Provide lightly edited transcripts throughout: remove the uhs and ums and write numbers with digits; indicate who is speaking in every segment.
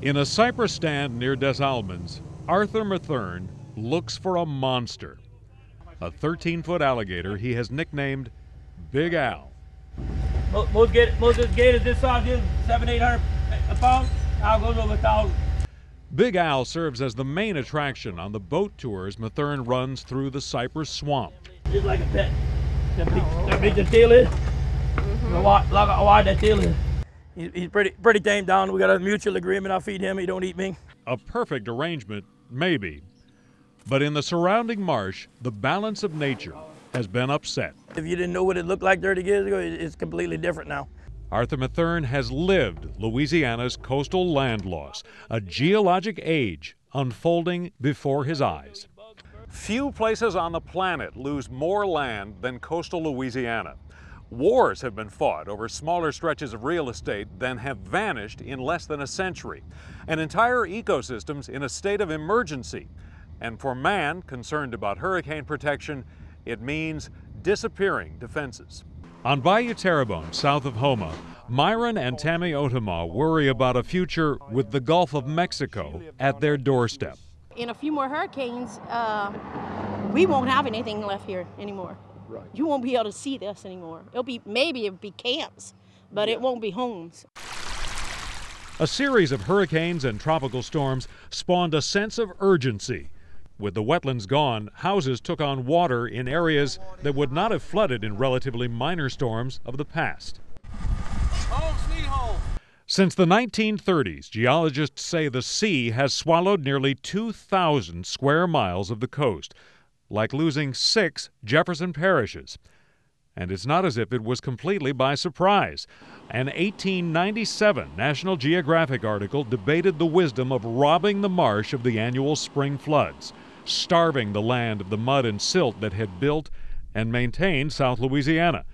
Speaker 1: In a cypress stand near Des Allemands, Arthur Mathern looks for a monster. A 13-foot alligator he has nicknamed Big Al.
Speaker 2: Most gators this size is 700-800 a pound. Al goes over 1,000.
Speaker 1: Big Al serves as the main attraction on the boat tours Mathern runs through the cypress swamp.
Speaker 2: Just like a pet. That big the tail is. Look how wide that tail is. He's pretty tamed down. We got a mutual agreement. I feed him. He don't eat me.
Speaker 1: A perfect arrangement, maybe. But in the surrounding marsh, the balance of nature has been upset.
Speaker 2: If you didn't know what it looked like 30 years ago, it's completely different now.
Speaker 1: Arthur Mathern has lived Louisiana's coastal land loss, a geologic age unfolding before his eyes. Few places on the planet lose more land than coastal Louisiana. Wars have been fought over smaller stretches of real estate than have vanished in less than a century, and entire ecosystems in a state of emergency. And for man concerned about hurricane protection, it means disappearing defenses. On Bayou Terrebonne, south of Houma, Myron and Tammy Otema worry about a future with the Gulf of Mexico at their doorstep.
Speaker 3: In a few more hurricanes, we won't have anything left here anymore. Right. You won't be able to see this anymore. Maybe it'll be camps, but it won't be homes.
Speaker 1: A series of hurricanes and tropical storms spawned a sense of urgency. With the wetlands gone, houses took on water in areas that would not have flooded in relatively minor storms of the past.
Speaker 4: Home sweet home.
Speaker 1: Since the 1930s, geologists say the sea has swallowed nearly 2,000 square miles of the coast, like losing 6 Jefferson parishes. And it's not as if it was completely by surprise. An 1897 National Geographic article debated the wisdom of robbing the marsh of the annual spring floods, starving the land of the mud and silt that had built and maintained South Louisiana.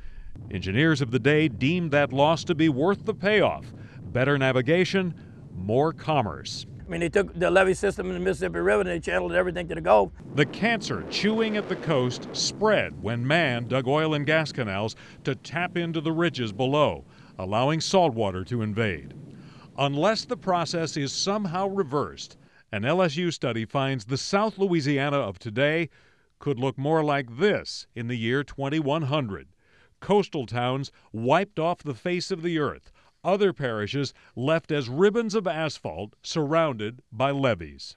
Speaker 1: Engineers of the day deemed that loss to be worth the payoff: better navigation, more commerce.
Speaker 2: I mean, they took the levee system in the Mississippi River and they channeled everything to the Gulf.
Speaker 1: The cancer chewing at the coast spread when man dug oil and gas canals to tap into the ridges below, allowing saltwater to invade. Unless the process is somehow reversed, an LSU study finds the South Louisiana of today could look more like this in the year 2100. Coastal towns wiped off the face of the earth, other parishes left as ribbons of asphalt surrounded by levees.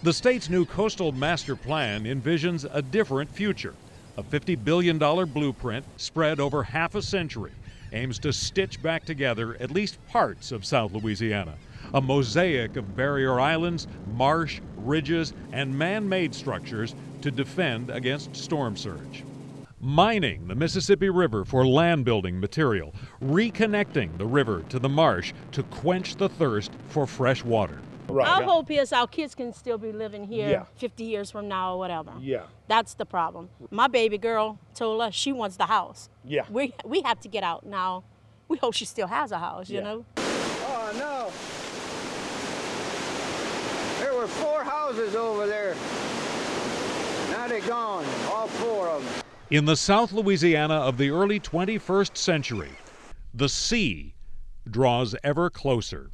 Speaker 1: The state's new coastal master plan envisions a different future. A $50 billion blueprint spread over half a century aims to stitch back together at least parts of South Louisiana, a mosaic of barrier islands, marsh, ridges, and man-made structures to defend against storm surge. Mining the Mississippi River for land-building material, reconnecting the river to the marsh to quench the thirst for fresh water.
Speaker 3: Right. Our hope is our kids can still be living here 50 years from now or whatever.
Speaker 4: Yeah.
Speaker 3: That's the problem. My baby girl told us she wants the house.
Speaker 4: Yeah.
Speaker 3: We have to get out now. We hope she still has a house, you know.
Speaker 5: Oh, no. There were 4 houses over there. Now they're gone, all 4 of them.
Speaker 1: In the South Louisiana of the early 21st century, the sea draws ever closer.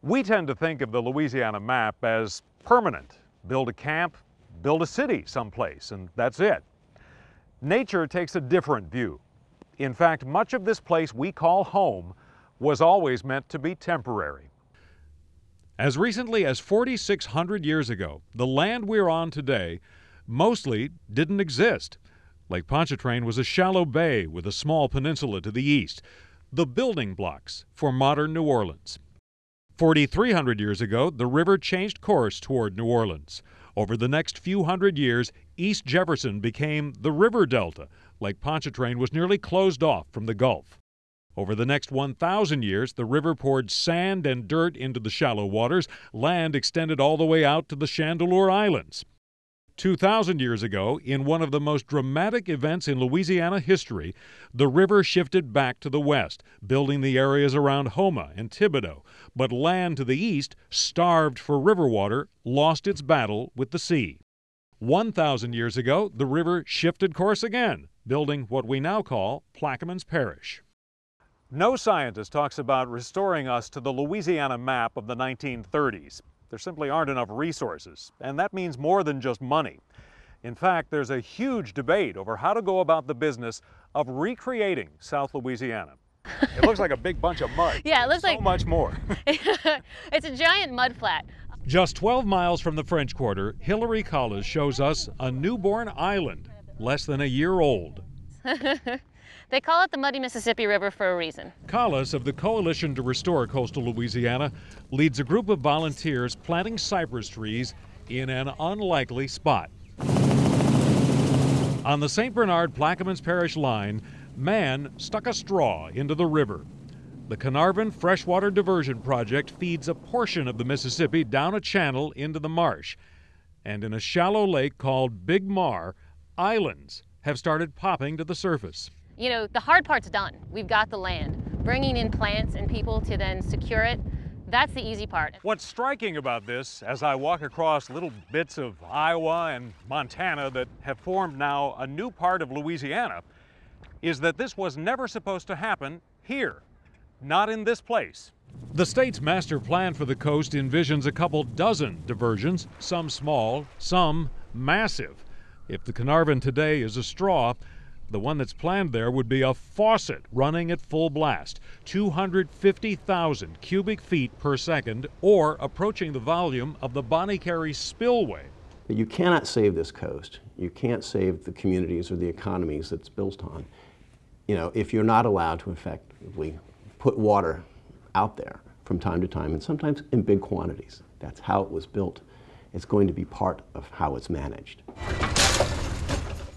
Speaker 1: We tend to think of the Louisiana map as permanent. Build a camp, build a city someplace, and that's it. Nature takes a different view. In fact, much of this place we call home was always meant to be temporary. As recently as 4,600 years ago, the land we're on today mostly didn't exist. Lake Pontchartrain was a shallow bay with a small peninsula to the east, the building blocks for modern New Orleans. 4,300 years ago, the river changed course toward New Orleans. Over the next few hundred years, East Jefferson became the river delta. Lake Pontchartrain was nearly closed off from the Gulf. Over the next 1,000 years, the river poured sand and dirt into the shallow waters. Land extended all the way out to the Chandeleur Islands. 2,000 years ago, in one of the most dramatic events in Louisiana history, the river shifted back to the west, building the areas around Houma and Thibodaux. But land to the east, starved for river water, lost its battle with the sea. 1,000 years ago, the river shifted course again, building what we now call Plaquemines Parish. No scientist talks about restoring us to the Louisiana map of the 1930s. There simply aren't enough resources, and that means more than just money. In fact, there's a huge debate over how to go about the business of recreating South Louisiana. It looks like a big bunch of mud.
Speaker 6: Yeah, it looks like
Speaker 1: so much more.
Speaker 6: It's a giant mud flat.
Speaker 1: Just 12 miles from the French Quarter, Hillary Collis shows us a newborn island, less than a year old.
Speaker 6: They call it the Muddy Mississippi River for a reason.
Speaker 1: Collis of the Coalition to Restore Coastal Louisiana leads a group of volunteers planting cypress trees in an unlikely spot. On the St. Bernard-Plaquemines Parish line, man stuck a straw into the river. The Carnarvon Freshwater Diversion Project feeds a portion of the Mississippi down a channel into the marsh. And in a shallow lake called Big Mar, islands have started popping to the surface.
Speaker 6: You know, the hard part's done. We've got the land. Bringing in plants and people to then secure it, that's the easy part.
Speaker 1: What's striking about this, as I walk across little bits of Iowa and Montana that have formed now a new part of Louisiana, is that this was never supposed to happen here, not in this place. The state's master plan for the coast envisions a couple dozen diversions, some small, some massive. If the Carnarvon today is a straw, the one that's planned there would be a faucet running at full blast, 250,000 cubic feet per second, or approaching the volume of the Bonnie Carey spillway.
Speaker 7: You cannot save this coast. You can't save the communities or the economies that's built on, if you're not allowed to effectively put water out there from time to time, and sometimes in big quantities. That's how it was built. It's going to be part of how it's managed.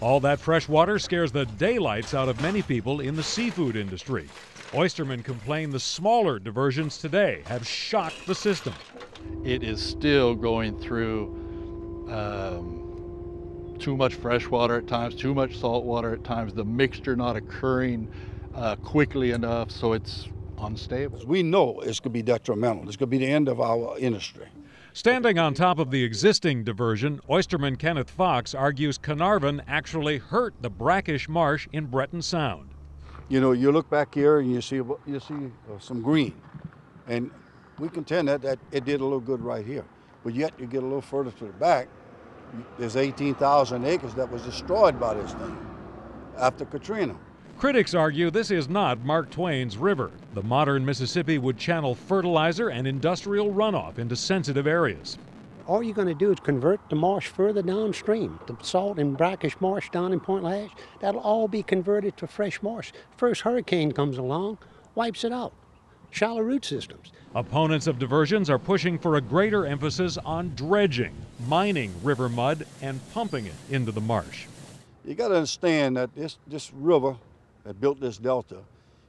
Speaker 1: All that fresh water scares the daylights out of many people in the seafood industry. Oystermen complain the smaller diversions today have shocked the system.
Speaker 8: It is still going through too much fresh water at times, too much salt water at times, the mixture not occurring quickly enough, so it's unstable.
Speaker 9: We know it's going to be detrimental. It's going to be the end of our industry.
Speaker 1: Standing on top of the existing diversion, oysterman Kenneth Fox argues Carnarvon actually hurt the brackish marsh in Breton Sound.
Speaker 9: You look back here and you see some green, and we contend that it did a little good right here. But yet you get a little further to the back, there's 18,000 acres that was destroyed by this thing after Katrina.
Speaker 1: Critics argue this is not Mark Twain's river. The modern Mississippi would channel fertilizer and industrial runoff into sensitive areas.
Speaker 10: All you're going to do is convert the marsh further downstream. The salt and brackish marsh down in Point Lash, that'll all be converted to fresh marsh. First hurricane comes along, wipes it out. Shallow root systems.
Speaker 1: Opponents of diversions are pushing for a greater emphasis on dredging, mining river mud, and pumping it into the marsh.
Speaker 9: You got to understand that this river that built this delta,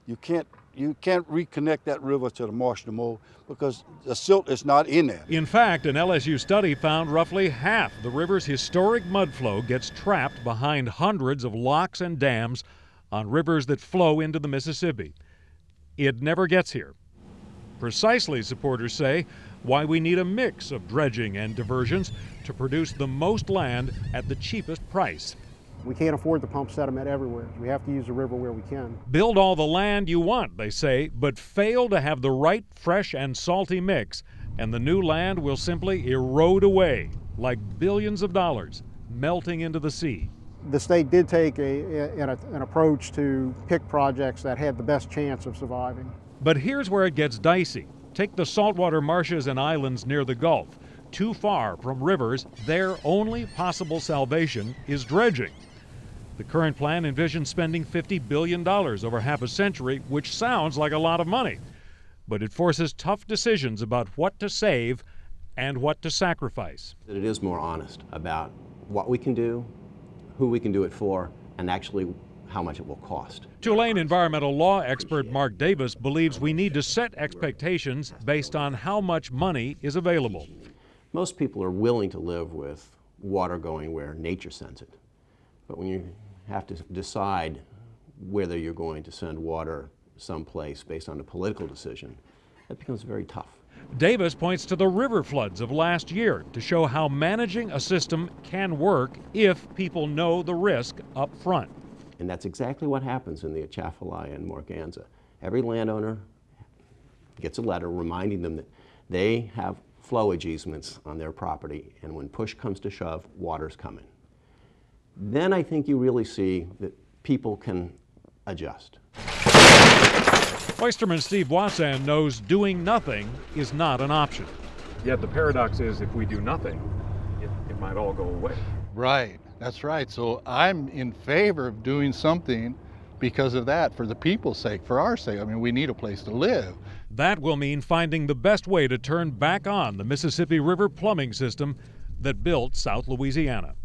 Speaker 9: you can't reconnect that river to the marsh no more because the silt is not in there.
Speaker 1: In fact, an LSU study found roughly half the river's historic mud flow gets trapped behind hundreds of locks and dams on rivers that flow into the Mississippi. It never gets here. Precisely, supporters say, why we need a mix of dredging and diversions to produce the most land at the cheapest price.
Speaker 10: We can't afford to pump sediment everywhere. We have to use the river where we can.
Speaker 1: Build all the land you want, they say, but fail to have the right fresh and salty mix, and the new land will simply erode away like billions of dollars melting into the sea.
Speaker 10: The state did take an approach to pick projects that had the best chance of surviving.
Speaker 1: But here's where it gets dicey. Take the saltwater marshes and islands near the Gulf. Too far from rivers, their only possible salvation is dredging. The current plan envisions spending $50 billion over half a century, which sounds like a lot of money. But it forces tough decisions about what to save and what to sacrifice.
Speaker 7: It is more honest about what we can do, who we can do it for, and actually how much it will cost.
Speaker 1: Tulane environmental law expert Mark Davis believes we need to set expectations based on how much money is available.
Speaker 7: Most people are willing to live with water going where nature sends it. But when you have to decide whether you're going to send water someplace based on a political decision, that becomes very tough.
Speaker 1: Davis points to the river floods of last year to show how managing a system can work if people know the risk up front.
Speaker 7: And that's exactly what happens in the Atchafalaya and Morganza. Every landowner gets a letter reminding them that they have flowage easements on their property, and when push comes to shove, water's coming. Then I think you really see that people can adjust.
Speaker 1: Oysterman Steve Wassan knows doing nothing is not an option. Yet the paradox is if we do nothing, it might all go away.
Speaker 8: Right, that's right. So I'm in favor of doing something because of that, for the people's sake, for our sake. I mean, we need a place to live.
Speaker 1: That will mean finding the best way to turn back on the Mississippi River plumbing system that built South Louisiana.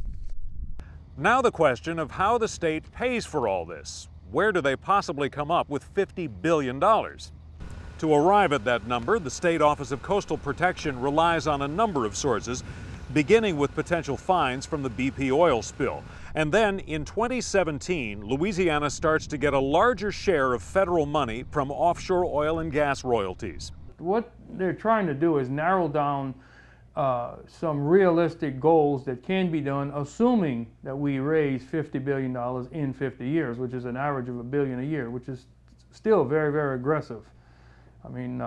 Speaker 1: Now the question of how the state pays for all this. Where do they possibly come up with $50 billion? To arrive at that number, the State Office of Coastal Protection relies on a number of sources, beginning with potential fines from the BP oil spill. And then in 2017, Louisiana starts to get a larger share of federal money from offshore oil and gas royalties.
Speaker 11: What they're trying to do is narrow down some realistic goals that can be done, assuming that we raise $50 billion in 50 years, which is an average of $1 billion a year, which is still very, very aggressive. I mean,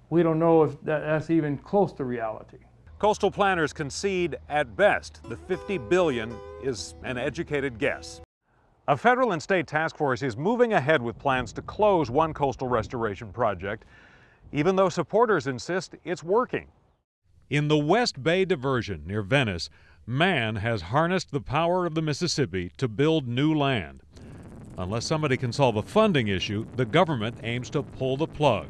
Speaker 11: we don't know if that's even close to reality.
Speaker 1: Coastal planners concede, at best, the $50 billion is an educated guess. A federal and state task force is moving ahead with plans to close one coastal restoration project, even though supporters insist it's working. In the West Bay diversion near Venice, man has harnessed the power of the Mississippi to build new land. Unless somebody can solve a funding issue, the government aims to pull the plug.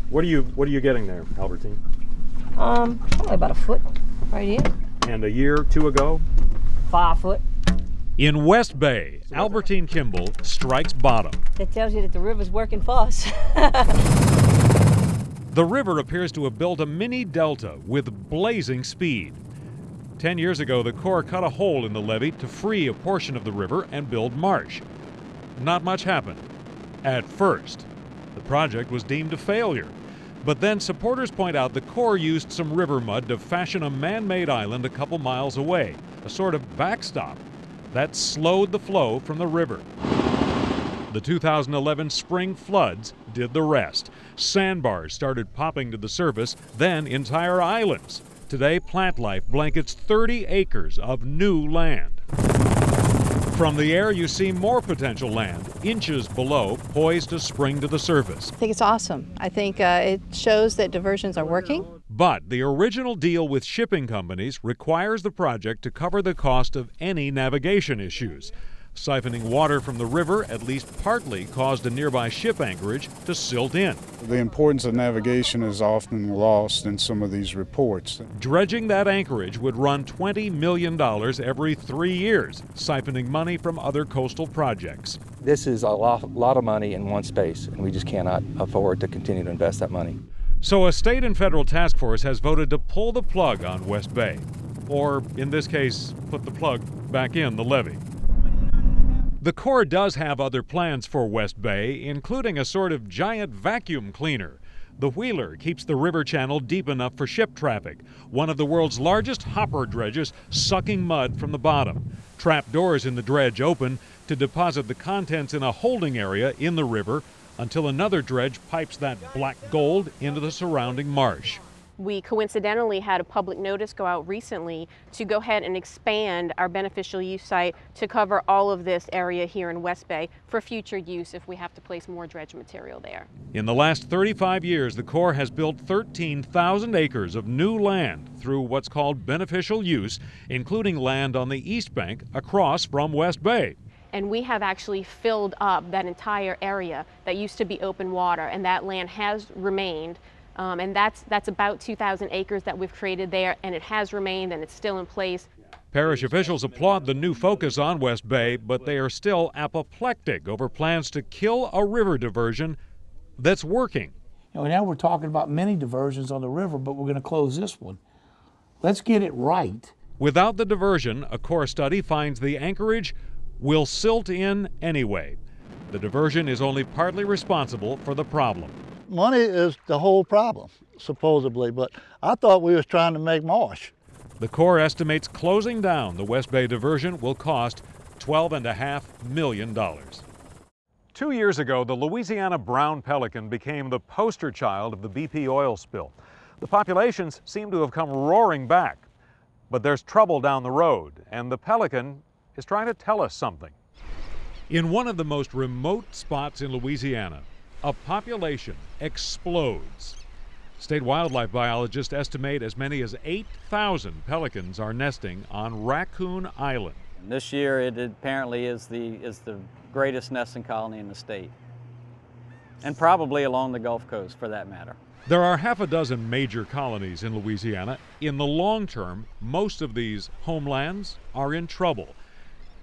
Speaker 1: What are you getting there, Albertine?
Speaker 12: Probably about a foot right here.
Speaker 1: And a year or two ago?
Speaker 12: 5 foot.
Speaker 1: In West Bay, Albertine Kimball strikes bottom.
Speaker 12: That tells you that the river's working for us.
Speaker 1: The river appears to have built a mini delta with blazing speed. 10 years ago, the Corps cut a hole in the levee to free a portion of the river and build marsh. Not much happened. At first, the project was deemed a failure. But then supporters point out the Corps used some river mud to fashion a man-made island a couple miles away, a sort of backstop that slowed the flow from the river. The 2011 spring floods did the rest. Sandbars started popping to the surface, then entire islands. Today, plant life blankets 30 acres of new land. From the air, you see more potential land, inches below, poised to spring to the surface.
Speaker 13: I think it's awesome. I think it shows that diversions are working.
Speaker 1: But the original deal with shipping companies requires the project to cover the cost of any navigation issues. Siphoning water from the river at least partly caused a nearby ship anchorage to silt in.
Speaker 14: The importance of navigation is often lost in some of these reports.
Speaker 1: Dredging that anchorage would run $20 million every 3 years, siphoning money from other coastal projects.
Speaker 15: This is a lot of money in one space, and we just cannot afford to continue to invest that money.
Speaker 1: So a state and federal task force has voted to pull the plug on West Bay, or in this case, put the plug back in the levee. The Corps does have other plans for West Bay, including a sort of giant vacuum cleaner. The Wheeler keeps the river channel deep enough for ship traffic, one of the world's largest hopper dredges sucking mud from the bottom. Trap doors in the dredge open to deposit the contents in a holding area in the river until another dredge pipes that black gold into the surrounding marsh.
Speaker 6: We coincidentally had a public notice go out recently to go ahead and expand our beneficial use site to cover all of this area here in West Bay for future use if we have to place more dredge material there.
Speaker 1: In the last 35 years, the Corps has built 13,000 acres of new land through what's called beneficial use, including land on the east bank across from West Bay.
Speaker 6: And we have actually filled up that entire area that used to be open water, and that land has remained. And that's about 2,000 acres that we've created there, and it has remained and it's still in place.
Speaker 1: Parish officials applaud the new focus on West Bay, but they are still apoplectic over plans to kill a river diversion that's working.
Speaker 2: You know, now we're talking about many diversions on the river, but we're going to close this one. Let's get it right.
Speaker 1: Without the diversion, a Corps study finds the anchorage will silt in anyway. The diversion is only partly responsible for the problem.
Speaker 16: Money is the whole problem, supposedly, but I thought we was trying to make marsh.
Speaker 1: The Corps estimates closing down the West Bay diversion will cost $12.5 million. 2 years ago, the Louisiana brown pelican became the poster child of the BP oil spill. The populations seem to have come roaring back, but there's trouble down the road, and the pelican is trying to tell us something. In one of the most remote spots in Louisiana, a population explodes. State wildlife biologists estimate as many as 8,000 pelicans are nesting on Raccoon Island.
Speaker 17: This year it apparently is the greatest nesting colony in the state, and probably along the Gulf Coast for that matter.
Speaker 1: There are half a dozen major colonies in Louisiana. In the long term, most of these homelands are in trouble.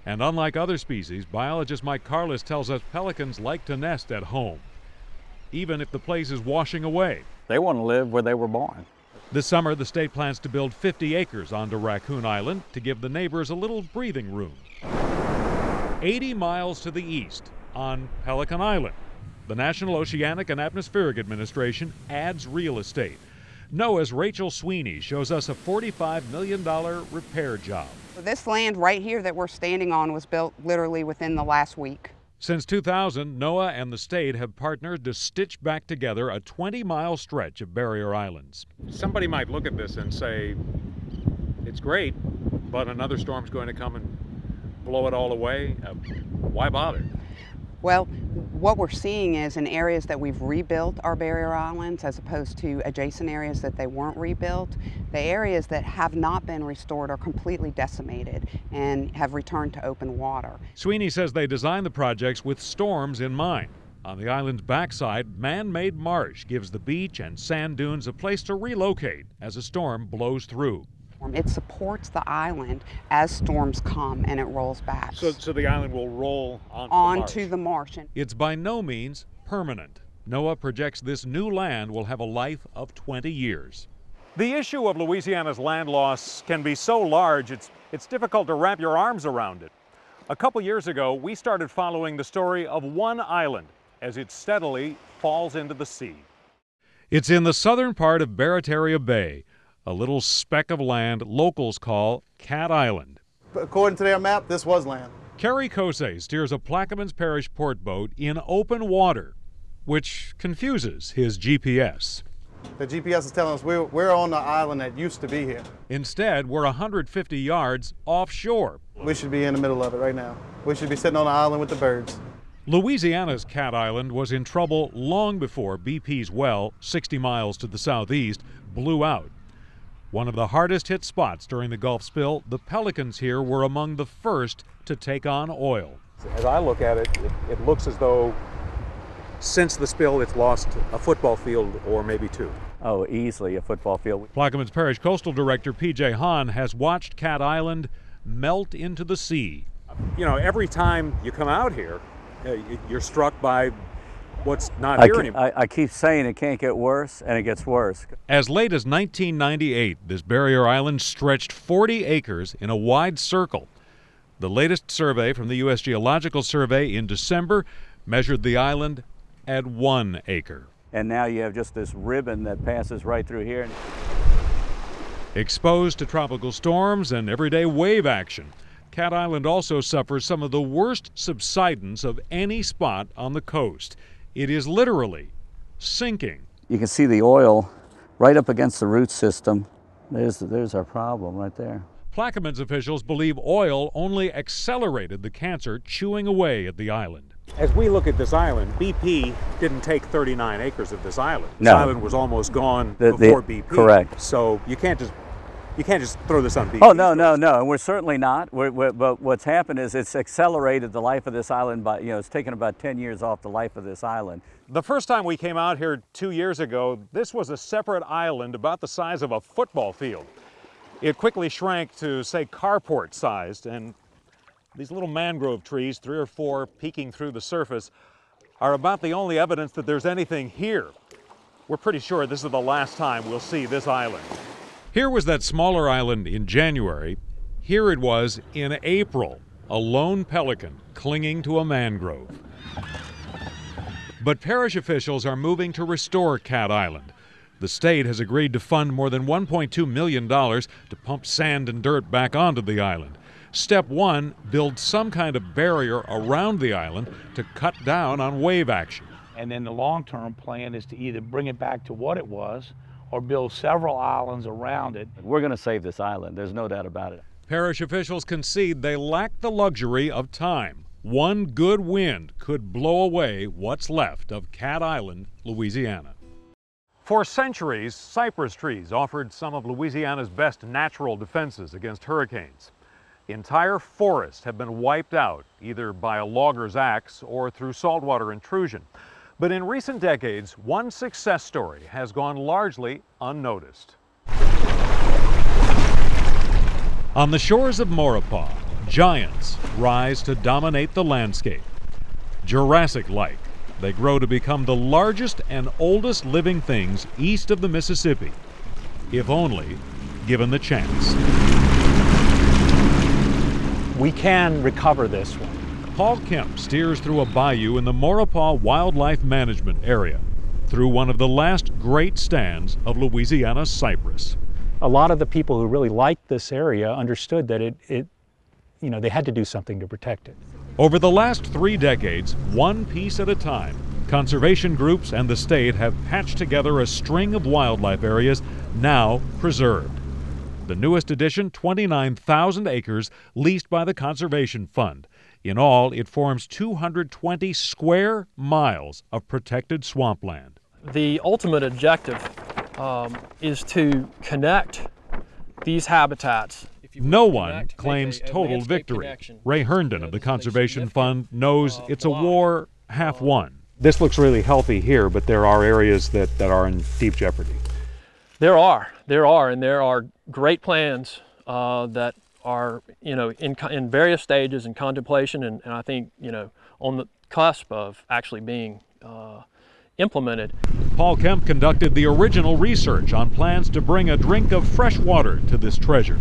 Speaker 1: And unlike other species, biologist Mike Carlis tells us pelicans like to nest at home, even if the place is washing away.
Speaker 17: They want to live where they were born.
Speaker 1: This summer, the state plans to build 50 acres onto Raccoon Island to give the neighbors a little breathing room. 80 miles to the east, on Pelican Island, the National Oceanic and Atmospheric Administration adds real estate. NOAA's Rachel Sweeney shows us a $45 million repair job.
Speaker 18: This land right here that we're standing on was built literally within the last week.
Speaker 1: Since 2000, NOAA and the state have partnered to stitch back together a 20-mile stretch of barrier islands. Somebody might look at this and say, it's great, but another storm's going to come and blow it all away. Why bother?
Speaker 18: Well, what we're seeing is in areas that we've rebuilt our barrier islands as opposed to adjacent areas that they weren't rebuilt, the areas that have not been restored are completely decimated and have returned to open water.
Speaker 1: Sweeney says they designed the projects with storms in mind. On the island's backside, man-made marsh gives the beach and sand dunes a place to relocate as a storm blows through.
Speaker 18: It supports the island as storms come and it rolls back.
Speaker 1: So the island will roll onto
Speaker 18: the marsh.
Speaker 1: It's by no means permanent. NOAA projects this new land will have a life of 20 years. The issue of Louisiana's land loss can be so large, it's difficult to wrap your arms around it. A couple years ago, we started following the story of one island as it steadily falls into the sea. It's in the southern part of Barataria Bay, a little speck of land locals call Cat Island.
Speaker 19: According to their map, this was land.
Speaker 1: Kerry Kosey steers a Plaquemines Parish port boat in open water, which confuses his GPS.
Speaker 19: The GPS is telling us we're on the island that used to be here.
Speaker 1: Instead, we're 150 yards offshore.
Speaker 19: We should be in the middle of it right now. We should be sitting on the island with the birds.
Speaker 1: Louisiana's Cat Island was in trouble long before BP's well, 60 miles to the southeast, blew out. One of the hardest hit spots during the Gulf spill, the pelicans here were among the first to take on oil. As I look at it, it looks as though since the spill it's lost a football field or maybe two.
Speaker 17: Oh, easily a football field.
Speaker 1: Plaquemines Parish Coastal Director P.J. Hahn has watched Cat Island melt into the sea. You know, every time you come out here, you're struck by what's not here anymore.
Speaker 17: I keep saying it can't get worse, and it gets worse.
Speaker 1: As late as 1998, this barrier island stretched 40 acres in a wide circle. The latest survey from the U.S. Geological Survey in December measured the island at 1 acre.
Speaker 17: And now you have just this ribbon that passes right through here.
Speaker 1: Exposed to tropical storms and everyday wave action, Cat Island also suffers some of the worst subsidence of any spot on the coast. It is literally sinking.
Speaker 17: You can see the oil right up against the root system. There's our problem right there.
Speaker 1: Plaquemines officials believe oil only accelerated the cancer chewing away at the island. As we look at this island, BP didn't take 39 acres of this island.
Speaker 17: No.
Speaker 1: This island was almost gone before BP.
Speaker 17: Correct.
Speaker 1: So you can't just throw this on BP.
Speaker 17: Oh, no, and we're certainly not. But what's happened is it's accelerated the life of this island by, it's taken about 10 years off the life of this island.
Speaker 1: The first time we came out here 2 years ago, this was a separate island about the size of a football field. It quickly shrank to, say, carport sized, and these little mangrove trees, 3 or 4 peeking through the surface, are about the only evidence that there's anything here. We're pretty sure this is the last time we'll see this island. Here was that smaller island in January. Here it was in April, a lone pelican clinging to a mangrove. But parish officials are moving to restore Cat Island. The state has agreed to fund more than $1.2 million to pump sand and dirt back onto the island. Step one, build some kind of barrier around the island to cut down on wave action.
Speaker 20: And then the long-term plan is to either bring it back to what it was or build several islands around it.
Speaker 17: We're going to save this island, there's no doubt about it.
Speaker 1: Parish officials concede they lack the luxury of time. One good wind could blow away what's left of Cat Island, Louisiana. For centuries, cypress trees offered some of Louisiana's best natural defenses against hurricanes. Entire forests have been wiped out, either by a logger's axe or through saltwater intrusion. But in recent decades, one success story has gone largely unnoticed. On the shores of Maurepas, giants rise to dominate the landscape. Jurassic-like, they grow to become the largest and oldest living things east of the Mississippi, if only given the chance.
Speaker 21: We can recover this one.
Speaker 1: Paul Kemp steers through a bayou in the Maurepas Wildlife Management Area, through one of the last great stands of Louisiana cypress.
Speaker 21: A lot of the people who really liked this area understood that they had to do something to protect it.
Speaker 1: Over the last 3 decades, one piece at a time, conservation groups and the state have patched together a string of wildlife areas now preserved. The newest addition, 29,000 acres leased by the Conservation Fund. In all, it forms 220 square miles of protected swampland.
Speaker 22: The ultimate objective is to connect these habitats.
Speaker 1: No one claims total victory. Ray Herndon of the Conservation Fund knows it's a war half won. This looks really healthy here, but there are areas that are in deep jeopardy.
Speaker 22: There are, and there are great plans that are, in various stages in contemplation, and I think, on the cusp of actually being implemented.
Speaker 1: Paul Kemp conducted the original research on plans to bring a drink of fresh water to this treasure.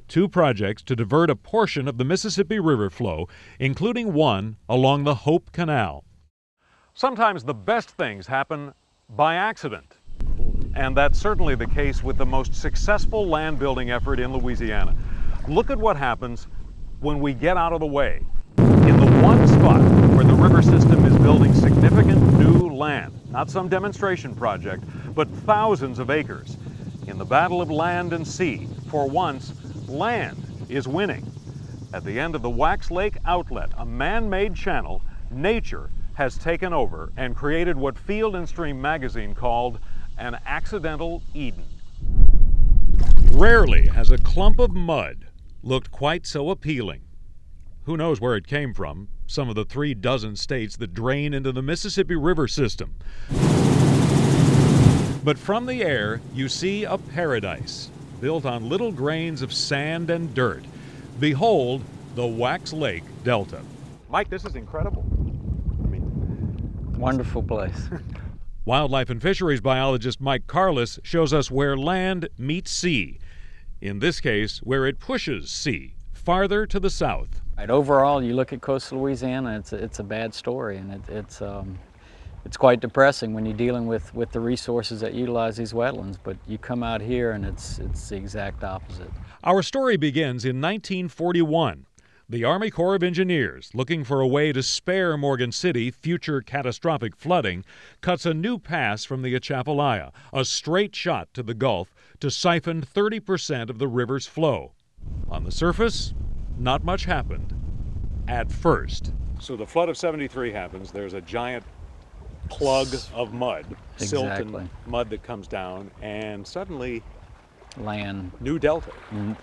Speaker 1: 2 projects to divert a portion of the Mississippi River flow, including one along the Hope Canal. Sometimes the best things happen by accident. And that's certainly the case with the most successful land building effort in Louisiana. Look at what happens when we get out of the way. In the one spot where the river system is building significant new land, not some demonstration project, but thousands of acres. In the battle of land and sea, for once, land is winning. At the end of the Wax Lake Outlet, a man-made channel, nature has taken over and created what Field and Stream magazine called an accidental Eden. Rarely has a clump of mud looked quite so appealing. Who knows where it came from? Some of the 3 dozen states that drain into the Mississippi River system. But from the air, you see a paradise built on little grains of sand and dirt. Behold the Wax Lake Delta. Mike, this is incredible.
Speaker 17: Wonderful place.
Speaker 1: Wildlife and fisheries biologist Mike Carless shows us where land meets sea. In this case, where it pushes sea farther to the south.
Speaker 17: Right, overall, you look at coastal Louisiana, it's a bad story, and it's quite depressing when you're dealing with the resources that utilize these wetlands. But you come out here, and it's the exact opposite.
Speaker 1: Our story begins in 1941. The Army Corps of Engineers, looking for a way to spare Morgan City future catastrophic flooding, cuts a new pass from the Atchafalaya, a straight shot to the Gulf, to siphon 30% of the river's flow. On the surface, not much happened. At first. So the flood of '73 happens. There's a giant plug of mud, silt and mud that comes down, and suddenly
Speaker 17: land.
Speaker 1: New delta.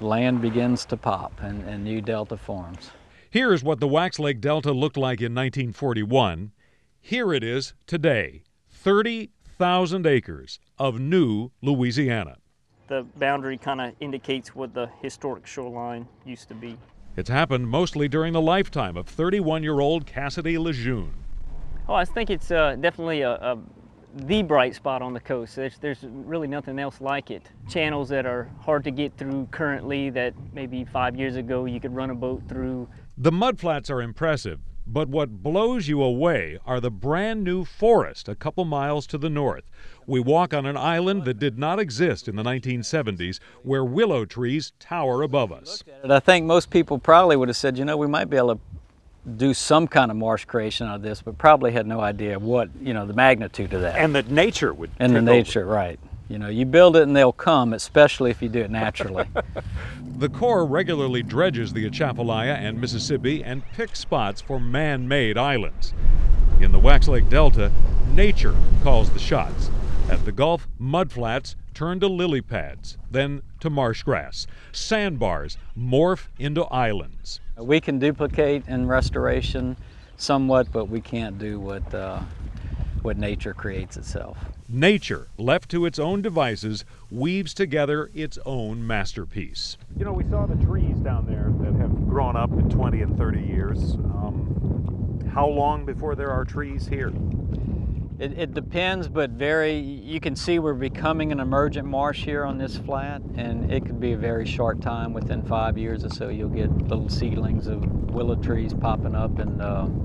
Speaker 17: Land begins to pop and new delta forms.
Speaker 1: Here's what the Wax Lake Delta looked like in 1941. Here it is today. 30,000 acres of new Louisiana.
Speaker 23: The boundary kind of indicates what the historic shoreline used to be.
Speaker 1: It's happened mostly during the lifetime of 31-year-old Cassidy Lejeune.
Speaker 23: Oh, I think it's definitely the bright spot on the coast. There's really nothing else like it. Channels that are hard to get through currently that maybe 5 years ago you could run a boat through.
Speaker 1: The mudflats are impressive, But what blows you away are the brand new forest a couple miles to the north. We walk on an island that did not exist in the 1970s, where willow trees tower above us.
Speaker 17: And I think most people probably would have said, you know, we might be able to do some kind of marsh creation out of this, but probably had no idea what, you know, the magnitude of that.
Speaker 1: And that nature would
Speaker 17: And the
Speaker 1: take
Speaker 17: nature,
Speaker 1: over.
Speaker 17: right. You know, you build it and they'll come, especially if you do it naturally.
Speaker 1: The Corps regularly dredges the Atchafalaya and Mississippi and picks spots for man-made islands. In the Wax Lake Delta, nature calls the shots. At the Gulf, mudflats turn to lily pads, then to marsh grass. Sandbars morph into islands.
Speaker 17: We can duplicate in restoration somewhat, but we can't do what nature creates itself.
Speaker 1: Nature, left to its own devices, weaves together its own masterpiece. You know, we saw the trees down there that have grown up in 20 and 30 years. How long before there are trees here?
Speaker 17: It depends, but you can see we're becoming an emergent marsh here on this flat, and it could be a very short time. Within 5 years or so, you'll get little seedlings of willow trees popping up, and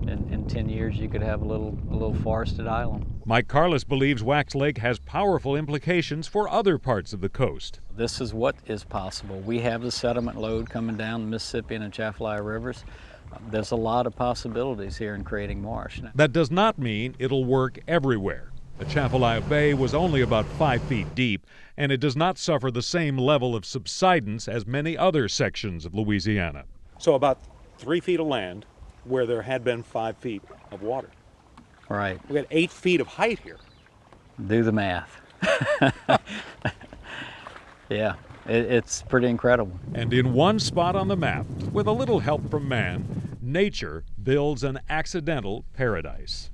Speaker 17: in 10 years, you could have a little forested island.
Speaker 1: Mike Carless believes Wax Lake has powerful implications for other parts of the coast.
Speaker 17: This is what is possible. We have the sediment load coming down the Mississippi and Atchafalaya rivers. There's a lot of possibilities here in creating marsh.
Speaker 1: That does not mean it'll work everywhere. Atchafalaya Bay was only about 5 feet deep, and it does not suffer the same level of subsidence as many other sections of Louisiana. So about 3 feet of land where there had been 5 feet of water.
Speaker 17: Right.
Speaker 1: We got 8 feet of height here.
Speaker 17: Do the math. Yeah, it's pretty incredible.
Speaker 1: And in one spot on the map, with a little help from man, nature builds an accidental paradise.